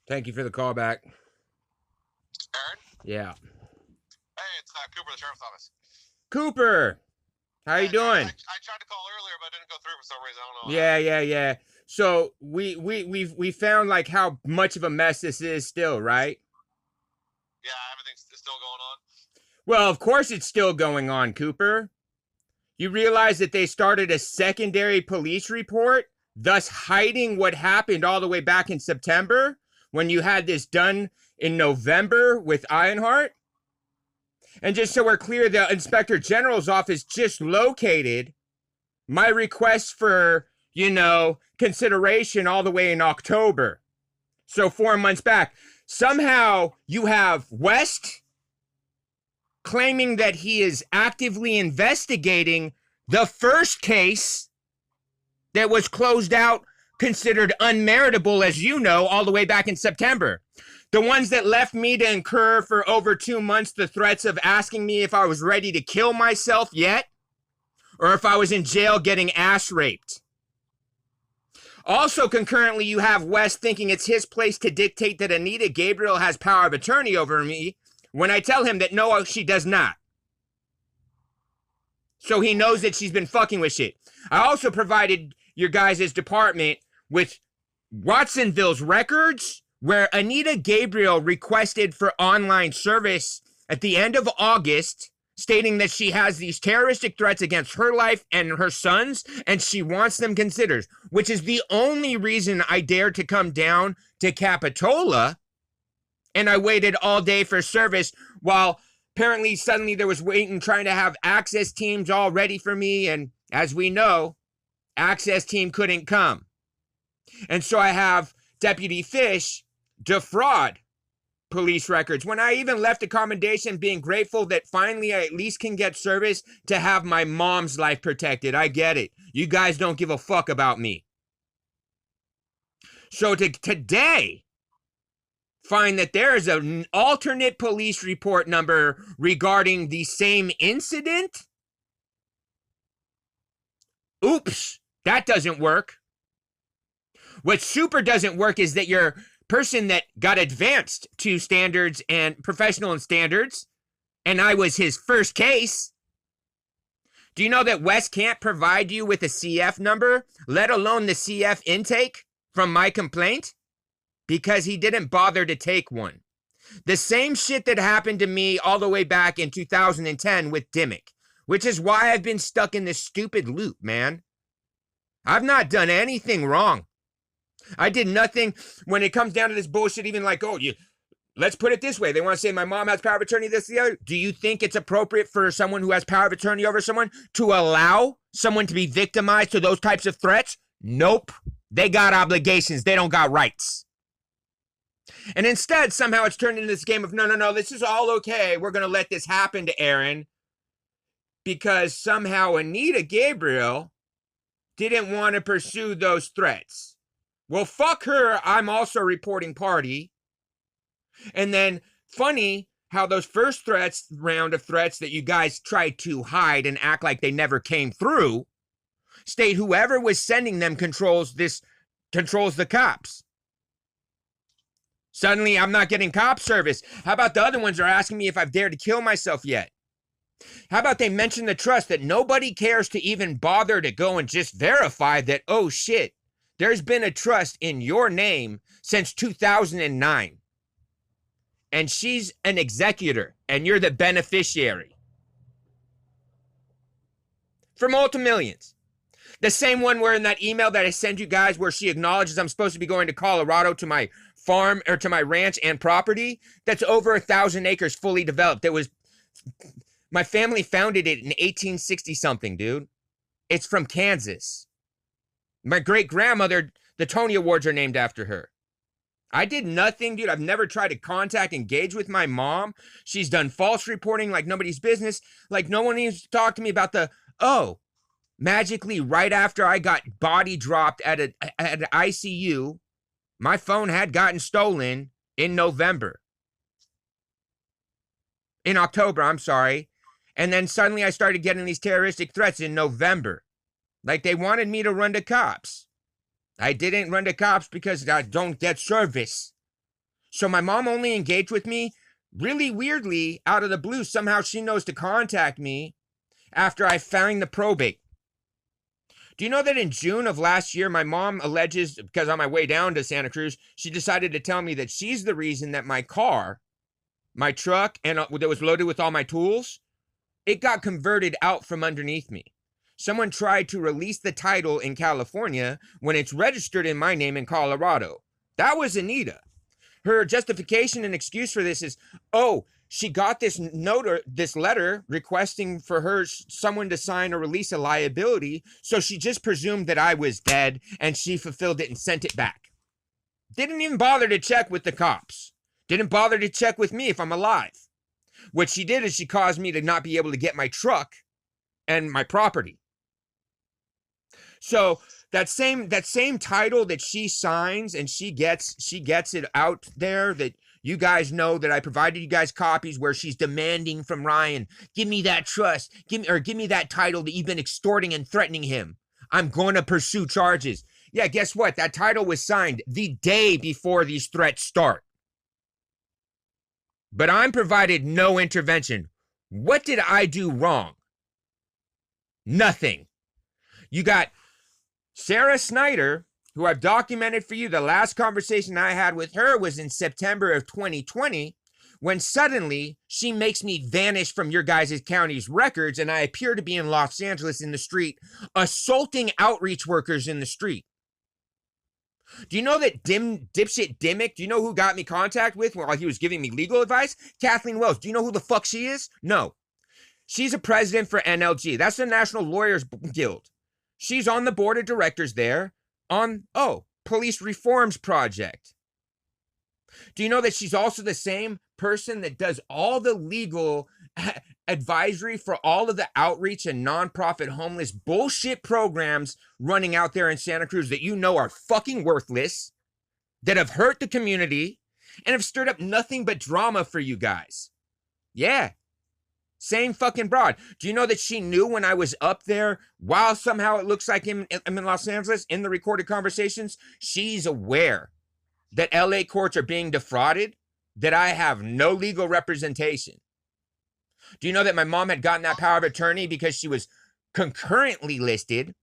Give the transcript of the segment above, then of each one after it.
Thank you for the call back. Aaron? Yeah. Hey, it's Cooper, the sheriff's office. Cooper, how you Hey, man, doing? I tried to call earlier, but it didn't go through for some reason. I don't know what Yeah, happened. yeah. So we found like how much of a mess this is still, right? Yeah, everything's still going on. Well, of course it's still going on, Cooper. You realize that they started a secondary police report, thus hiding what happened all the way back in September when you had this done in November with Ironheart? And just so we're clear, the Inspector General's office just located my request for, consideration all the way in October. So 4 months back. Somehow you have West claiming that he is actively investigating the first case that was closed out, considered unmeritable, as you know, all the way back in September. The ones that left me to incur for over 2 months the threats of asking me if I was ready to kill myself yet, or if I was in jail getting ass raped. Also, concurrently, you have West thinking it's his place to dictate that Anita Gabriel has power of attorney over me when I tell him that no, she does not. So he knows that she's been fucking with shit. I also provided your guys' department with Watsonville's records where Anita Gabriel requested for online service at the end of August, stating that she has these terroristic threats against her life and her son's, and she wants them considered, which is the only reason I dared to come down to Capitola, and I waited all day for service while apparently suddenly there was waiting, trying to have access teams all ready for me, and as we know, access team couldn't come. And so I have Deputy Fish defraud police records when I even left a commendation being grateful that finally I at least can get service to have my mom's life protected. I get it. You guys don't give a fuck about me. So to today find that there is an alternate police report number regarding the same incident? Oops, that doesn't work. What super doesn't work is that your person that got advanced to standards and professional and standards, and I was his first case. Do you know that Wes can't provide you with a CF number, let alone the CF intake from my complaint? Because he didn't bother to take one. The same shit that happened to me all the way back in 2010 with Dimmick, which is why I've been stuck in this stupid loop, man. I've not done anything wrong. I did nothing when it comes down to this bullshit, even like, let's put it this way. They want to say my mom has power of attorney, this, the other. Do you think it's appropriate for someone who has power of attorney over someone to allow someone to be victimized to those types of threats? Nope. They got obligations. They don't got rights. And instead, somehow it's turned into this game of, no, this is all okay. We're going to let this happen to Aaron because somehow Anita Gabriel didn't want to pursue those threats. Well, fuck her. I'm also reporting party. And then funny how those first round of threats that you guys tried to hide and act like they never came through, state whoever was sending them controls the cops. Suddenly, I'm not getting cop service. How about the other ones are asking me if I've dared to kill myself yet? How about they mention the trust that nobody cares to even bother to go and just verify that, oh shit, there's been a trust in your name since 2009. And she's an executor, and you're the beneficiary. For multi-millions. The same one where in that email that I sent you guys where she acknowledges I'm supposed to be going to Colorado to my farm or to my ranch and property, that's over 1,000 acres fully developed. My family founded it in 1860 something, dude. It's from Kansas. My great grandmother, the Tony Awards are named after her. I did nothing, dude. I've never tried to engage with my mom. She's done false reporting like nobody's business. Like no one needs to talk to me about magically right after I got body dropped at an ICU, my phone had gotten stolen in October, I'm sorry. And then suddenly I started getting these terroristic threats in November. Like they wanted me to run to cops. I didn't run to cops because I don't get service. So my mom only engaged with me really weirdly out of the blue. Somehow she knows to contact me after I found the probate. Do you know that in June of last year, my mom alleges, because on my way down to Santa Cruz, she decided to tell me that she's the reason that my car, my truck, and that was loaded with all my tools, it got converted out from underneath me. Someone tried to release the title in California when it's registered in my name in Colorado. That was Anita. Her justification and excuse for this is, oh, she got this note or this letter requesting for her someone to sign or release a liability, so she just presumed that I was dead and she fulfilled it and sent it back. Didn't even bother to check with the cops. Didn't bother to check with me if I'm alive. What she did is she caused me to not be able to get my truck and my property. So that same title that she signs and she gets it out there, that you guys know that I provided you guys copies where she's demanding from Ryan, give me that trust, give me that title that you've been extorting and threatening him. I'm going to pursue charges. Yeah, guess what? That title was signed the day before these threats start. But I'm provided no intervention. What did I do wrong? Nothing. You got Sarah Snyder, who I've documented for you. The last conversation I had with her was in September of 2020, when suddenly she makes me vanish from your guys' county's records and I appear to be in Los Angeles in the street, assaulting outreach workers in the street. Do you know that dipshit Dimmick, do you know who got me contact with while he was giving me legal advice? Kathleen Wells. Do you know who the fuck she is? No. She's a president for NLG. That's the National Lawyers Guild. She's on the board of directors there on, Police Reforms Project. Do you know that she's also the same person that does all the legal advisory for all of the outreach and nonprofit homeless bullshit programs running out there in Santa Cruz that you know are fucking worthless, that have hurt the community, and have stirred up nothing but drama for you guys? Yeah. Same fucking broad. Do you know that she knew when I was up there, while somehow it looks like I'm in Los Angeles, in the recorded conversations, she's aware that LA courts are being defrauded, that I have no legal representation? Do you know that my mom had gotten that power of attorney because she was concurrently listed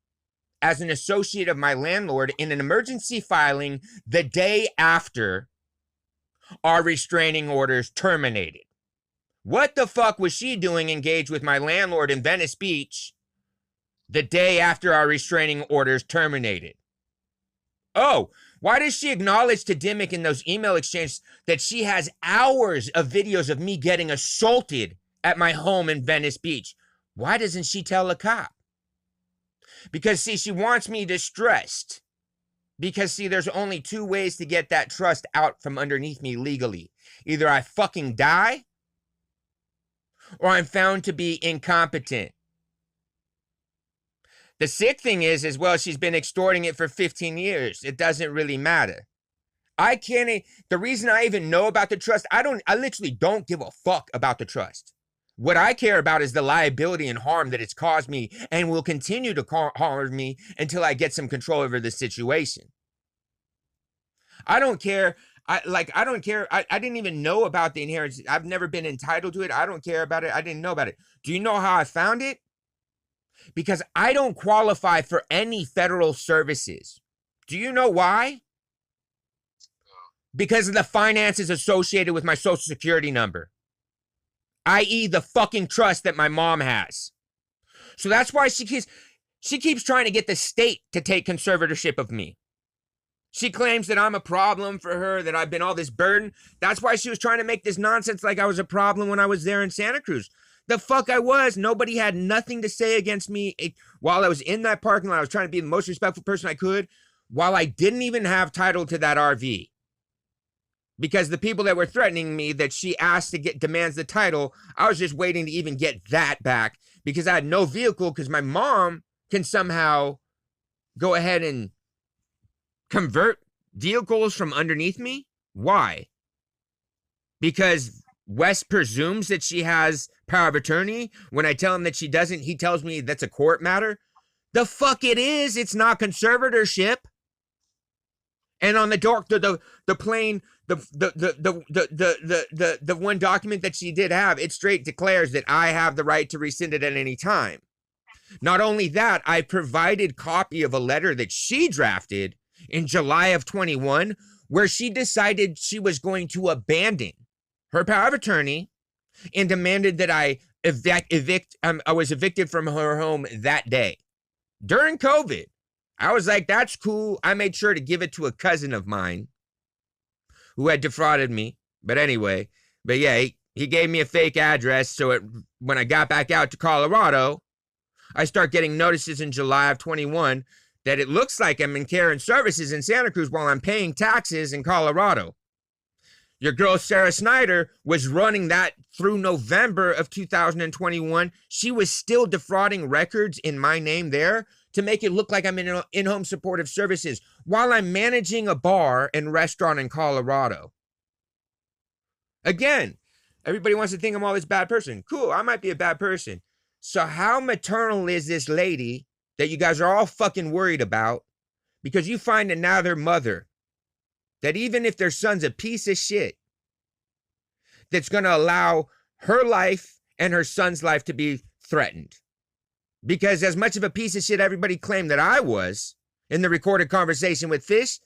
as an associate of my landlord in an emergency filing the day after our restraining orders terminated? What the fuck was she doing engaged with my landlord in Venice Beach the day after our restraining orders terminated? Oh, why does she acknowledge to Dimmick in those email exchanges that she has hours of videos of me getting assaulted at my home in Venice Beach? Why doesn't she tell a cop? Because, see, she wants me distressed. Because, see, there's only two ways to get that trust out from underneath me legally. Either I fucking die, or I'm found to be incompetent. The sick thing is, as well, she's been extorting it for 15 years. It doesn't really matter. The reason I even know about the trust, I literally don't give a fuck about the trust. What I care about is the liability and harm that it's caused me and will continue to harm me until I get some control over the situation. I don't care. I don't care. I didn't even know about the inheritance. I've never been entitled to it. I don't care about it. I didn't know about it. Do you know how I found it? Because I don't qualify for any federal services. Do you know why? Because of the finances associated with my social security number, i.e. the fucking trust that my mom has. So that's why she keeps trying to get the state to take conservatorship of me. She claims that I'm a problem for her, that I've been all this burden. That's why she was trying to make this nonsense like I was a problem when I was there in Santa Cruz. The fuck I was. Nobody had nothing to say against me. While I was in that parking lot, I was trying to be the most respectful person I could, while I didn't even have title to that RV. Because the people that were threatening me that she asked to demands the title, I was just waiting to even get that back because I had no vehicle, because my mom can somehow go ahead and convert vehicles from underneath me. Why? Because Wes presumes that she has power of attorney. When I tell him that she doesn't, he tells me that's a court matter. The fuck it is. It's not conservatorship. And on the dark, the plane, the one document that she did have, it straight declares that I have the right to rescind it at any time. Not only that, I provided copy of a letter that she drafted in July of 21, where she decided she was going to abandon her power of attorney and demanded that I was evicted from her home that day. During COVID, I was like, that's cool. I made sure to give it to a cousin of mine who had defrauded me. But anyway, yeah, he gave me a fake address. So when I got back out to Colorado, I start getting notices in July of 21 that it looks like I'm in care and services in Santa Cruz while I'm paying taxes in Colorado. Your girl, Sarah Snyder, was running that through November of 2021. She was still defrauding records in my name there to make it look like I'm in in-home supportive services while I'm managing a bar and restaurant in Colorado. Again, everybody wants to think I'm all this bad person. Cool, I might be a bad person. So how maternal is this lady that you guys are all fucking worried about because you find another mother that even if their son's a piece of shit, that's going to allow her life and her son's life to be threatened? Because as much of a piece of shit everybody claimed that I was in the recorded conversation with Fish,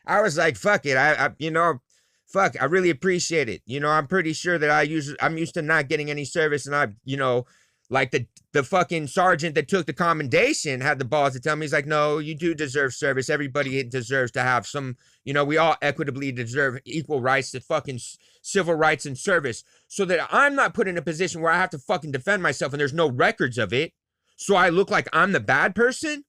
I was like, fuck it. I really appreciate it. I'm pretty sure that I'm used to not getting any service, and like the fucking sergeant that took the commendation had the balls to tell me, he's like, no, you do deserve service. Everybody deserves to have some, we all equitably deserve equal rights to fucking civil rights and service, so that I'm not put in a position where I have to fucking defend myself and there's no records of it. So I look like I'm the bad person?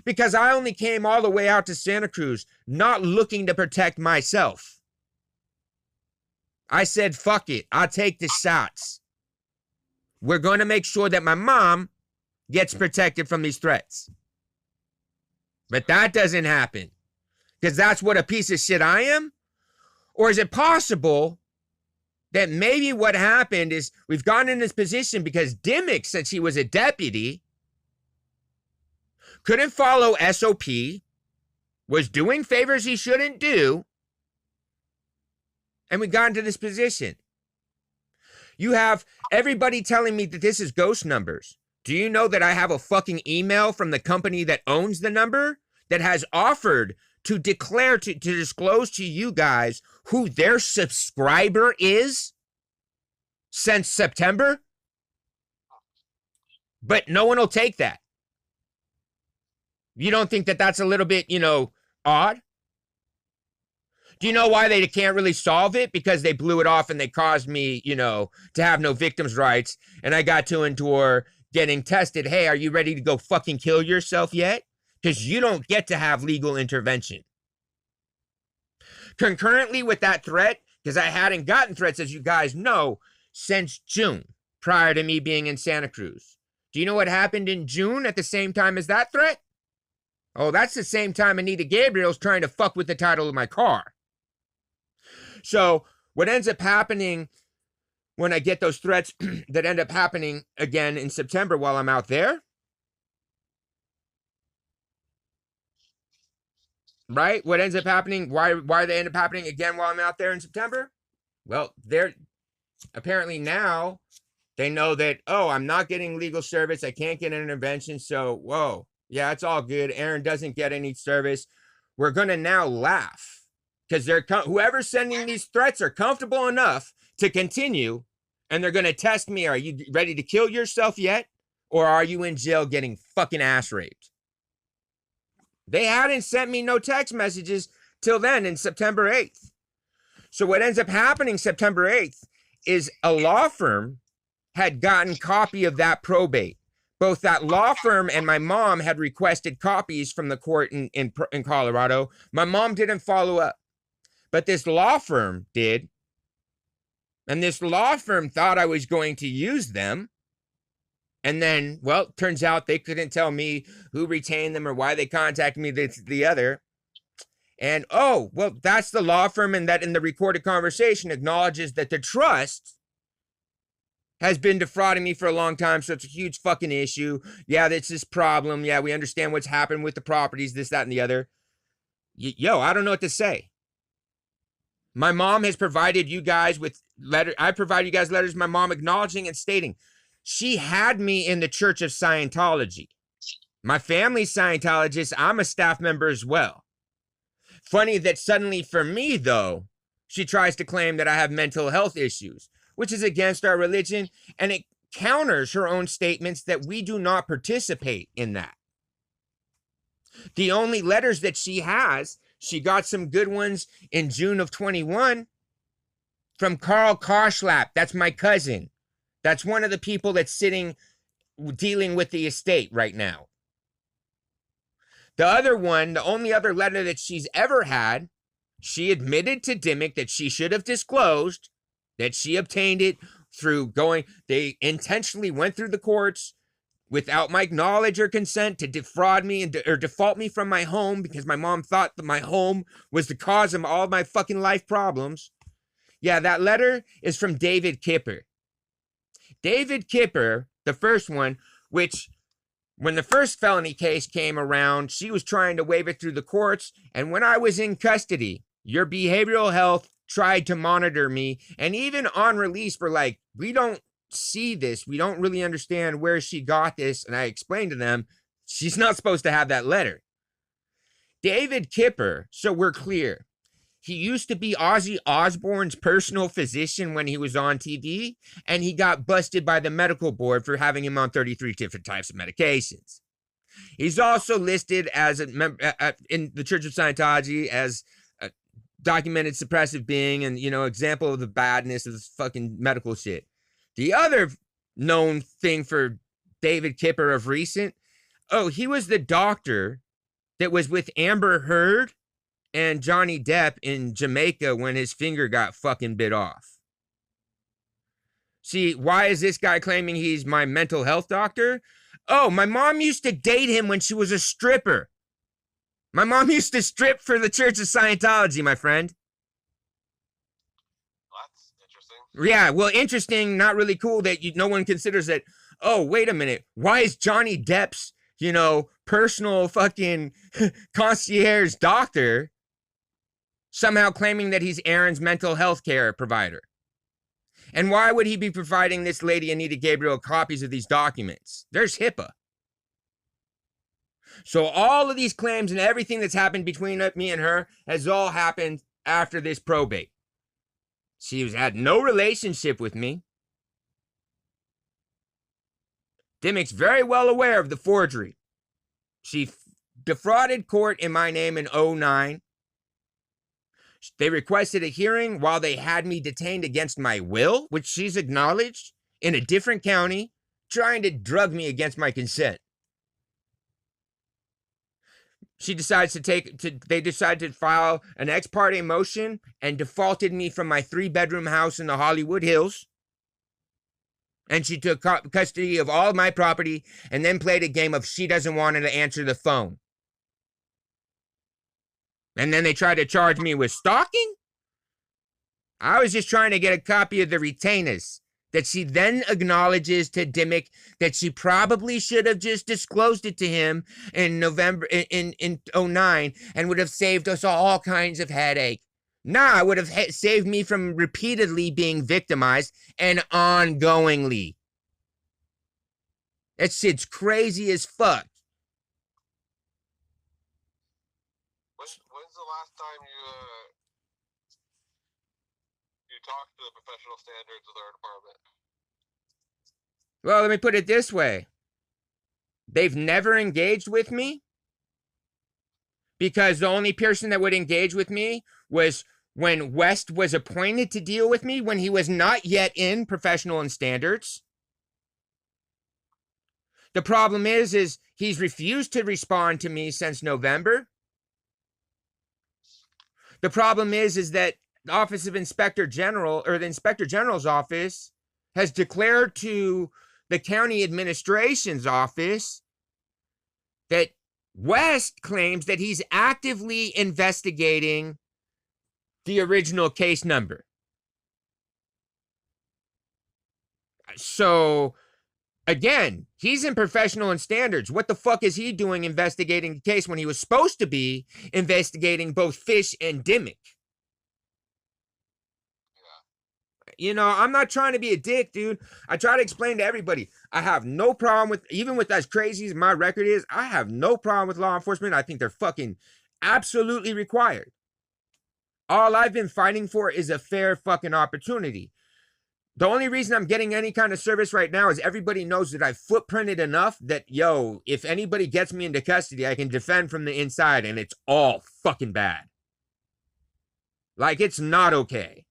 Because I only came all the way out to Santa Cruz not looking to protect myself. I said, fuck it, I'll take the shots. We're going to make sure that my mom gets protected from these threats. But that doesn't happen. Because that's what a piece of shit I am? Or is it possible that maybe what happened is we've gotten in this position because Dimmick, since he was a deputy, couldn't follow SOP, was doing favors he shouldn't do, and we got into this position. You have everybody telling me that this is ghost numbers. Do you know that I have a fucking email from the company that owns the number that has offered to declare, to disclose to you guys who their subscriber is since September? But no one will take that. You don't think that that's a little bit, odd? Do you know why they can't really solve it? Because they blew it off and they caused me, to have no victims' rights. And I got to endure getting tested. Hey, are you ready to go fucking kill yourself yet? Because you don't get to have legal intervention. Concurrently with that threat, because I hadn't gotten threats, as you guys know, since June, prior to me being in Santa Cruz. Do you know what happened in June at the same time as that threat? Oh, that's the same time Anita Gabriel's trying to fuck with the title of my car. So what ends up happening when I get those threats that end up happening again in September while I'm out there, right? What ends up happening, why they end up happening again while I'm out there in September? Well, they're apparently now they know that, oh, I'm not getting legal service. I can't get an intervention. So, whoa, yeah, it's all good. Aaron doesn't get any service. We're going to now laugh. Because whoever's sending these threats are comfortable enough to continue, and they're going to test me. Are you ready to kill yourself yet? Or are you in jail getting fucking ass raped? They hadn't sent me no text messages till then in September 8th. So what ends up happening September 8th is a law firm had gotten copy of that probate. Both that law firm and my mom had requested copies from the court in Colorado. My mom didn't follow up. But this law firm did. And this law firm thought I was going to use them. And then, well, turns out they couldn't tell me who retained them or why they contacted me, the other. And, oh, well, that's the law firm, and that in the recorded conversation acknowledges that the trust has been defrauding me for a long time, so it's a huge fucking issue. Yeah, that's this problem. Yeah, we understand what's happened with the properties, this, that, and the other. Yo, I don't know what to say. My mom has provided you guys with letter. I provided you guys letters. My mom acknowledging and stating she had me in the Church of Scientology. My family's Scientologist. I'm a staff member as well. Funny that suddenly for me, though, she tries to claim that I have mental health issues, which is against our religion, and it counters her own statements that we do not participate in that. The only letters that she has, she got some good ones in June of 21 from Carl Karschlap. That's my cousin. That's one of the people that's dealing with the estate right now. The other one, the only other letter that she's ever had, she admitted to Dimmick that she should have disclosed that she obtained it through they intentionally went through the courts without my knowledge or consent to defraud me or default me from my home because my mom thought that my home was the cause of all my fucking life problems. Yeah, that letter is from David Kipper. David Kipper, the first one, which when the first felony case came around, she was trying to wave it through the courts. And when I was in custody, your behavioral health tried to monitor me. And even on release, we're like, we don't see this. We don't really understand where she got this. And I explained to them, she's not supposed to have that letter. David Kipper, so we're clear, he used to be Ozzy Osbourne's personal physician when he was on TV, and he got busted by the medical board for having him on 33 different types of medications. He's also listed as a member in the Church of Scientology as a documented suppressive being and, example of the badness of this fucking medical shit. The other known thing for David Kipper of recent, he was the doctor that was with Amber Heard and Johnny Depp in Jamaica when his finger got fucking bit off. See, why is this guy claiming he's my mental health doctor? Oh, my mom used to date him when she was a stripper. My mom used to strip for the Church of Scientology, my friend. That's interesting. Yeah, well, interesting, not really cool that no one considers that, oh, wait a minute, why is Johnny Depp's, personal fucking concierge doctor somehow claiming that he's Aaron's mental health care provider? And why would he be providing this lady, Anita Gabriel, copies of these documents? There's HIPAA. So all of these claims and everything that's happened between me and her has all happened after this probate. She had no relationship with me. Dimmick's very well aware of the forgery. She defrauded court in my name in 2009. They requested a hearing while they had me detained against my will, which she's acknowledged, in a different county, trying to drug me against my consent. They decided to file an ex parte motion and defaulted me from my 3-bedroom house in the Hollywood Hills. And she took custody of all of my property and then played a game of she doesn't want to answer the phone. And then they tried to charge me with stalking? I was just trying to get a copy of the retainers that she then acknowledges to Dimmick that she probably should have just disclosed it to him in November in 2009 and would have saved us all kinds of headache. Nah, it would have saved me from repeatedly being victimized and ongoingly. That shit's crazy as fuck. When's the last time you talked to the professional standards of their department? Well, let me put it this way. They've never engaged with me because the only person that would engage with me was when West was appointed to deal with me when he was not yet in professional and standards. The problem is he's refused to respond to me since November. The problem is that the Office of Inspector General, or the Inspector General's office, has declared to the county administration's office that West claims that he's actively investigating the original case number. So Again, he's in professional and standards. What the fuck is he doing investigating the case when he was supposed to be investigating both Fish and Dimmick? You know, I'm not trying to be a dick, dude. I try to explain to everybody. I have no problem with, even with as crazy as my record is, I have no problem with law enforcement. I think they're fucking absolutely required. All I've been fighting for is a fair fucking opportunity. The only reason I'm getting any kind of service right now is everybody knows that I've footprinted enough that, yo, if anybody gets me into custody, I can defend from the inside, and it's all fucking bad. Like, it's not okay.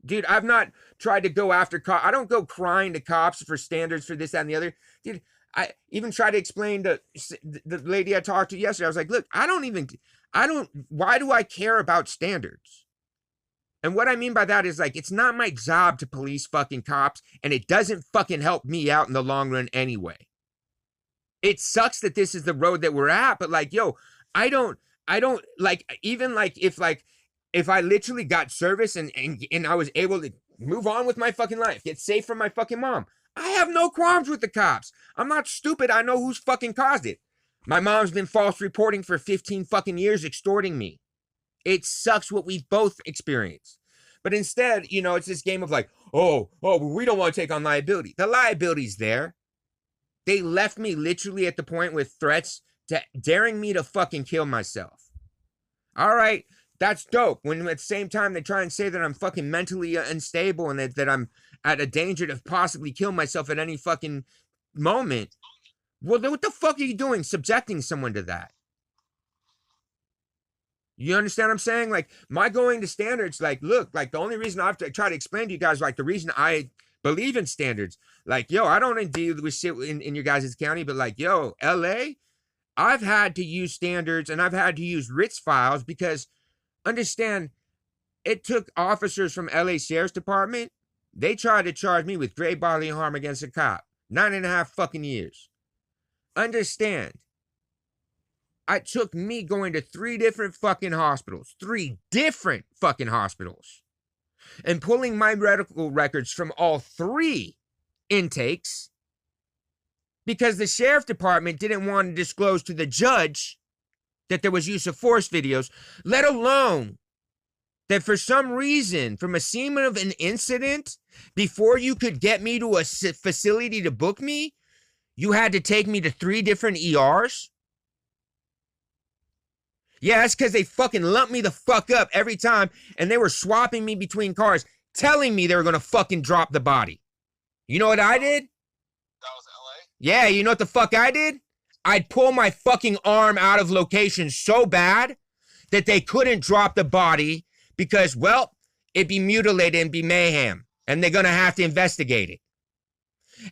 Dude, I've not tried to go after cops. I don't go crying to cops for standards for this, that, and the other. Dude, I even tried to explain to the lady I talked to yesterday. I was like, look, why do I care about standards? And what I mean by that is, like, it's not my job to police fucking cops, and it doesn't fucking help me out in the long run anyway. It sucks that this is the road that we're at, but like, yo, I don't, like, even like, if I literally got service and I was able to move on with my fucking life, get safe from my fucking mom, I have no qualms with the cops. I'm not stupid. I know who's fucking caused it. My mom's been false reporting for 15 fucking years, extorting me. It sucks what we've both experienced. But instead, you know, it's this game of like, oh, we don't want to take on liability. The liability's there. They left me literally at the point with threats to daring me to fucking kill myself. All right. That's dope. When at the same time they try and say that I'm fucking mentally unstable and that I'm at a danger to possibly kill myself at any fucking moment. Well, what the fuck are you doing subjecting someone to that? You understand what I'm saying? Like, my going to standards, like, look, like, the only reason I've tried to explain to you guys, like, the reason I believe in standards, like, yo, I don't deal with shit in your guys' county, but like, yo, LA, I've had to use standards and I've had to use Ritz files because, understand, it took officers from LA Sheriff's Department. They tried to charge me with grave bodily harm against a cop. 9.5 fucking years. Understand, it took me going to 3 different fucking hospitals. 3 different fucking hospitals. And pulling my medical records from all 3 intakes because the Sheriff Department didn't want to disclose to the judge that there was use of force videos, let alone that for some reason, from a scene of an incident, before you could get me to a facility to book me, you had to take me to 3 different ERs? Yeah, that's because they fucking lumped me the fuck up every time, and they were swapping me between cars, telling me they were going to fucking drop the body. You know what I did? That was LA? Yeah, you know what the fuck I did? I'd pull my fucking arm out of location so bad that they couldn't drop the body because, well, it'd be mutilated and be mayhem, and they're going to have to investigate it.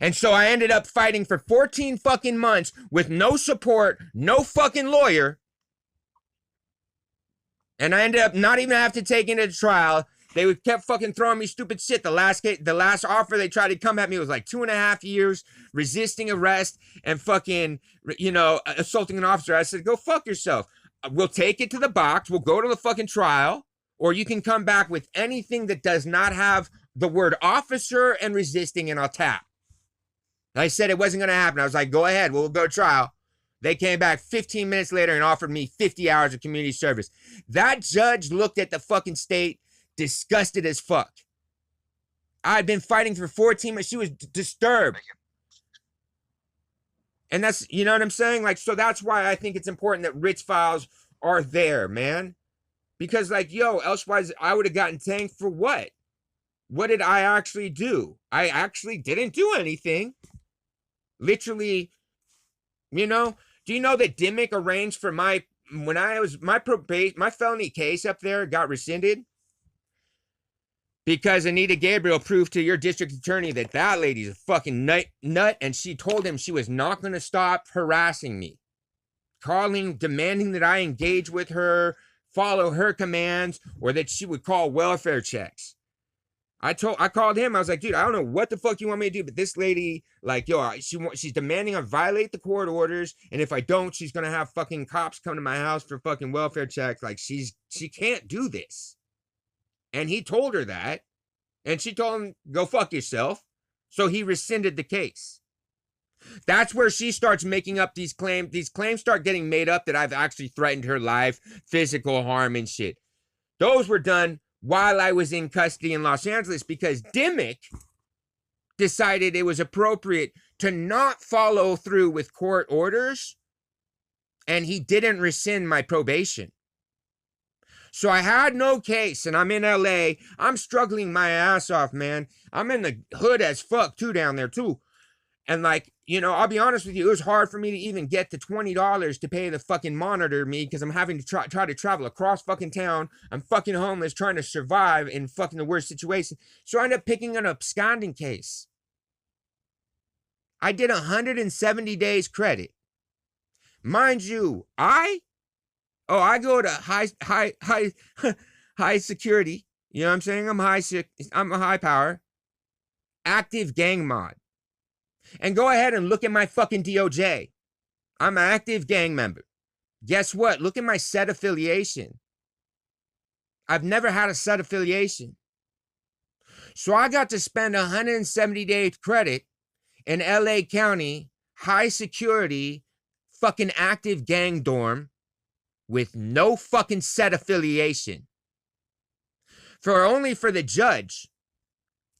And so I ended up fighting for 14 fucking months with no support, no fucking lawyer, and I ended up not even have to take it to trial. They kept fucking throwing me stupid shit. The last offer they tried to come at me was like 2.5 years, resisting arrest and fucking, you know, assaulting an officer. I said, go fuck yourself. We'll take it to the box. We'll go to the fucking trial, or you can come back with anything that does not have the word officer and resisting, and I'll tap. I said it wasn't going to happen. I was like, go ahead. We'll go to trial. They came back 15 minutes later and offered me 50 hours of community service. That judge looked at the fucking state disgusted as fuck. I'd been fighting for 14 months. She was disturbed. And that's, you know what I'm saying? Like, so that's why I think it's important that Ritz files are there, man. Because, like, yo, elsewise I would have gotten tanked for what? What did I actually do? I actually didn't do anything. Literally, you know, do you know that Dimmick arranged for my felony case up there got rescinded? Because Anita Gabriel proved to your district attorney that lady's a fucking nut, and she told him she was not going to stop harassing me. Demanding that I engage with her, follow her commands, or that she would call welfare checks. I called him. I was like, dude, I don't know what the fuck you want me to do, but this lady, like, yo, she's demanding I violate the court orders, and if I don't, she's gonna have fucking cops come to my house for fucking welfare checks. Like, she can't do this. And he told her that, and she told him, go fuck yourself. So he rescinded the case. That's where she starts making up these claims. These claims start getting made up that I've actually threatened her life, physical harm and shit. Those were done while I was in custody in Los Angeles because Dimmick decided it was appropriate to not follow through with court orders, and he didn't rescind my probation. So I had no case, and I'm in LA. I'm struggling my ass off, man. I'm in the hood as fuck, too, down there, too. And, like, you know, I'll be honest with you, it was hard for me to even get the $20 to pay the fucking monitor me because I'm having to try to travel across fucking town. I'm fucking homeless, trying to survive in fucking the worst situation. So I ended up picking an absconding case. I did 170 days credit. Mind you, I go to high security. You know what I'm saying? I'm a high power. Active gang mod. And go ahead and look at my fucking DOJ. I'm an active gang member. Guess what? Look at my set affiliation. I've never had a set affiliation. So I got to spend 170 days credit in LA County, high security, fucking active gang dorm with no fucking set affiliation. Only for the judge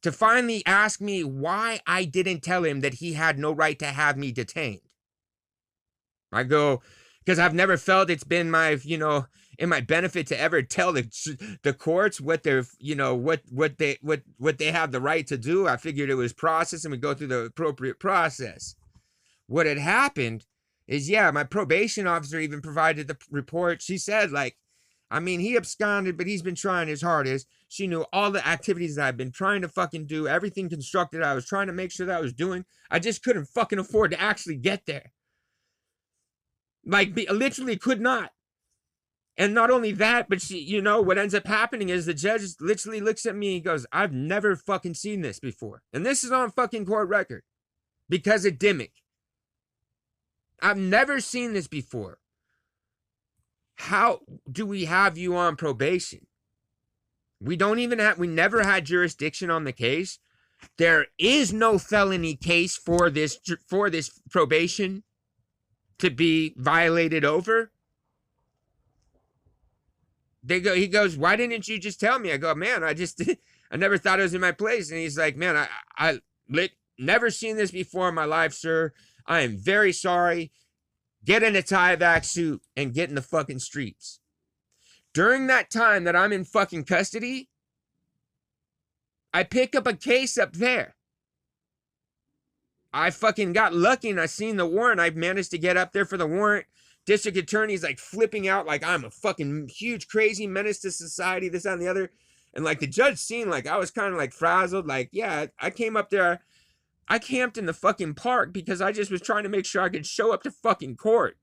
to finally ask me why I didn't tell him that he had no right to have me detained. I go, because I've never felt it's been my, you know, in my benefit to ever tell the courts what they're, you know, what they have the right to do. I figured it was process and we go through the appropriate process. What had happened is, yeah, my probation officer even provided the report. She said, like, I mean, he absconded, but he's been trying his hardest. She knew all the activities that I've been trying to fucking do, everything constructed I was trying to make sure that I was doing. I just couldn't fucking afford to actually get there. Like, literally could not. And not only that, but she, you know, what ends up happening is the judge literally looks at me and goes, I've never fucking seen this before. And this is on fucking court record. Because of Dimmick. I've never seen this before. How do we have you on probation? We never had jurisdiction on the case. There is no felony case for this probation to be violated over. He goes, why didn't you just tell me? I go, man, I never thought it was in my place. And he's like, man, I never seen this before in my life, sir. I am very sorry. Get in a tie-back suit and get in the fucking streets. During that time that I'm in fucking custody, I pick up a case up there. I fucking got lucky and I seen the warrant. I managed to get up there for the warrant. District attorney's like flipping out like I'm a fucking huge crazy menace to society, this, that, and the other. And like the judge seen like I was kind of like frazzled. Like, yeah, I came up there. I camped in the fucking park because I just was trying to make sure I could show up to fucking court.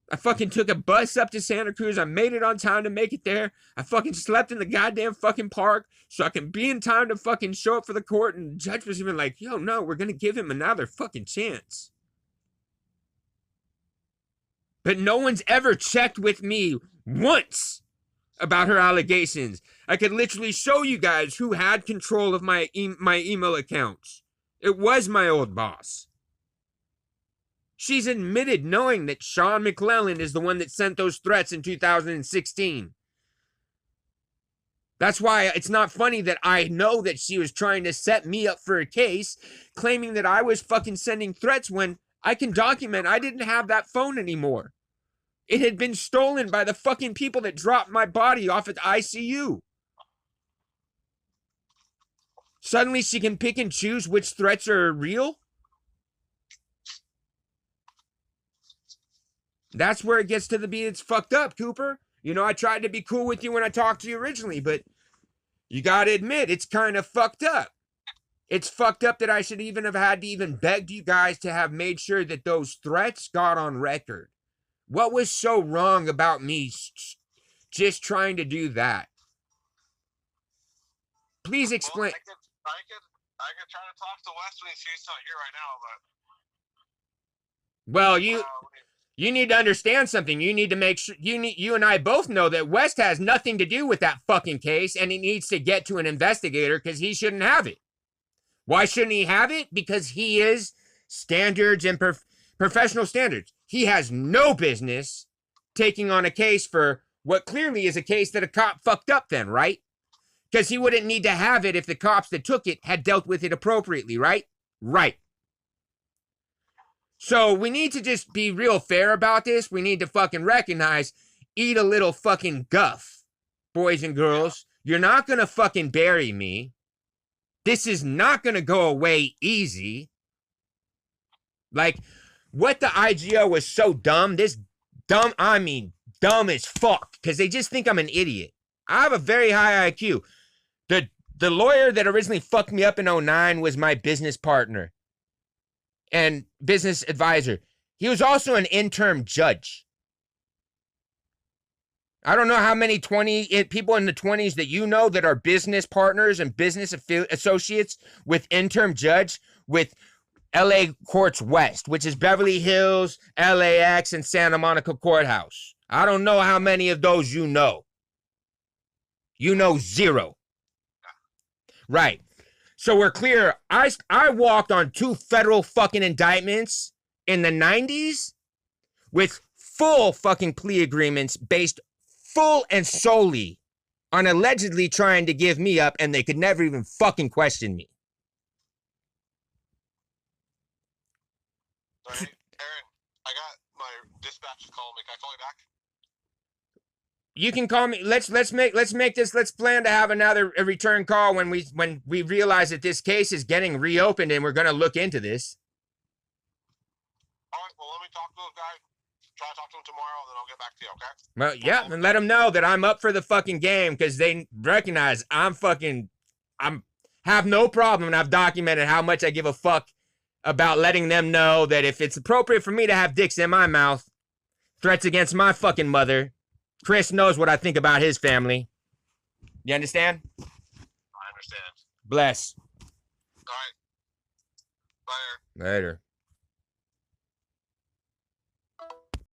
I fucking took a bus up to Santa Cruz. I made it on time to make it there. I fucking slept in the goddamn fucking park so I can be in time to fucking show up for the court. And the judge was even like, yo, no, we're going to give him another fucking chance. But no one's ever checked with me once about her allegations. I could literally show you guys who had control of my email accounts. It was my old boss. She's admitted knowing that Sean McClellan is the one that sent those threats in 2016. That's why it's not funny that I know that she was trying to set me up for a case, claiming that I was fucking sending threats when I can document I didn't have that phone anymore. It had been stolen by the fucking people that dropped my body off at the ICU. Suddenly she can pick and choose which threats are real? That's where it gets to it's fucked up, Cooper. You know, I tried to be cool with you when I talked to you originally, but you gotta admit, it's kind of fucked up. It's fucked up that I should even have had to even beg you guys to have made sure that those threats got on record. What was so wrong about me just trying to do that? Please explain. Well, I could try to talk to Wesley. She's not here right now, but well, you need to understand something. You need to make sure you and I both know that West has nothing to do with that fucking case, and he needs to get to an investigator because he shouldn't have it. Why shouldn't he have it? Because he is standards and professional standards. He has no business taking on a case for what clearly is a case that a cop fucked up then, right? Because he wouldn't need to have it if the cops that took it had dealt with it appropriately, right? Right. So we need to just be real fair about this. We need to fucking recognize, eat a little fucking guff, boys and girls. You're not gonna fucking bury me. This is not gonna go away easy. Like, what the IGO was so dumb, dumb as fuck, because they just think I'm an idiot. I have a very high IQ. The lawyer that originally fucked me up in 2009 was my business partner and business advisor. He was also an interim judge. I don't know how many people in the 20s that you know that are business partners and business associates with interim judge with LA Courts West, which is Beverly Hills, LAX, and Santa Monica Courthouse. I don't know how many of those you know. You know zero. Right. So we're clear. I walked on 2 federal fucking indictments in the 90s with full fucking plea agreements based full and solely on allegedly trying to give me up, and they could never even fucking question me. Sorry, Aaron, I got my dispatch calling me. Can I call you back? You can call me. Let's plan to have another return call when we realize that this case is getting reopened and we're gonna look into this. All right, well, let me talk to those guys. Try to talk to them tomorrow, then I'll get back to you, okay? Well, yeah, and let them know that I'm up for the fucking game, because they recognize I'm have no problem, and I've documented how much I give a fuck about letting them know that if it's appropriate for me to have dicks in my mouth, threats against my fucking mother, Chris knows what I think about his family. You understand? I understand. Bless. All right. Bye, Aaron. Later.